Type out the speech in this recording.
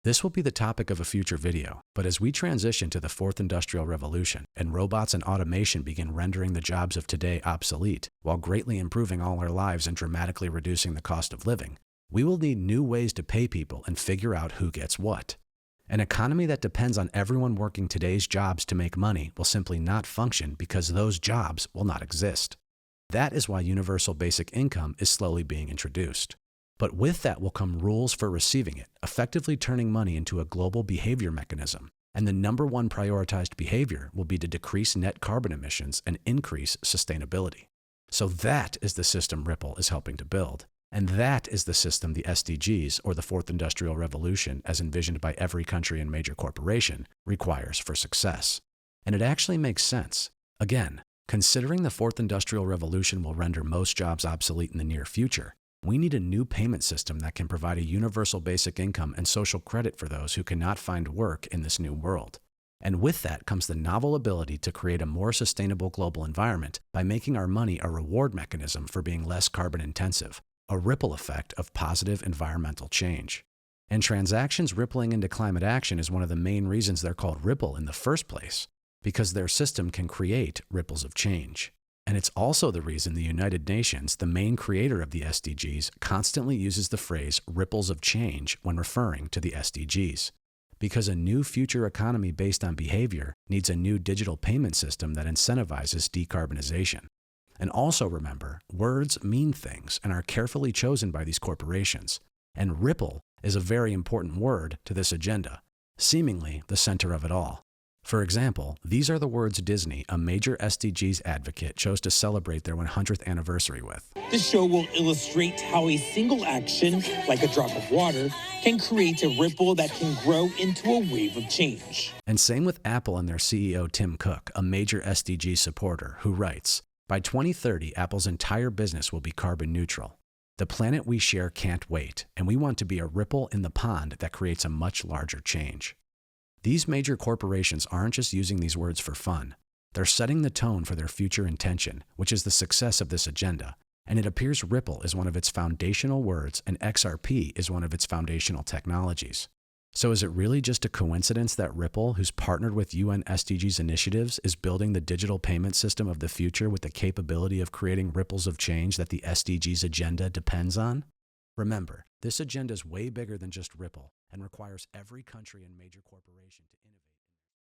This will be the topic of a future video, but as we transition to the fourth industrial revolution and robots and automation begin rendering the jobs of today obsolete while greatly improving all our lives and dramatically reducing the cost of living, we will need new ways to pay people and figure out who gets what. An economy that depends on everyone working today's jobs to make money will simply not function because those jobs will not exist. That is why universal basic income is slowly being introduced. But with that will come rules for receiving it, effectively turning money into a global behavior mechanism. And the number one prioritized behavior will be to decrease net carbon emissions and increase sustainability. So that is the system Ripple is helping to build. And that is the system the SDGs, or the Fourth Industrial Revolution, as envisioned by every country and major corporation, requires for success. And it actually makes sense. Again, considering the Fourth Industrial Revolution will render most jobs obsolete in the near future, we need a new payment system that can provide a universal basic income and social credit for those who cannot find work in this new world. And with that comes the novel ability to create a more sustainable global environment by making our money a reward mechanism for being less carbon intensive, a ripple effect of positive environmental change. And transactions rippling into climate action is one of the main reasons they're called Ripple in the first place, because their system can create ripples of change. And it's also the reason the United Nations, the main creator of the SDGs, constantly uses the phrase ripples of change when referring to the SDGs. Because a new future economy based on behavior needs a new digital payment system that incentivizes decarbonization. And also remember, words mean things and are carefully chosen by these corporations. And ripple is a very important word to this agenda, seemingly the center of it all. For example, these are the words Disney, a major SDGs advocate, chose to celebrate their 100th anniversary with. The show will illustrate how a single action, like a drop of water, can create a ripple that can grow into a wave of change. And same with Apple and their CEO Tim Cook, a major SDG supporter, who writes, "By 2030, Apple's entire business will be carbon neutral. The planet we share can't wait, and we want to be a ripple in the pond that creates a much larger change." These major corporations aren't just using these words for fun. They're setting the tone for their future intention, which is the success of this agenda. And it appears Ripple is one of its foundational words and XRP is one of its foundational technologies. So is it really just a coincidence that Ripple, who's partnered with UN SDGs initiatives, is building the digital payment system of the future with the capability of creating ripples of change that the SDGs agenda depends on? Remember, this agenda is way bigger than just Ripple and requires every country and major corporation to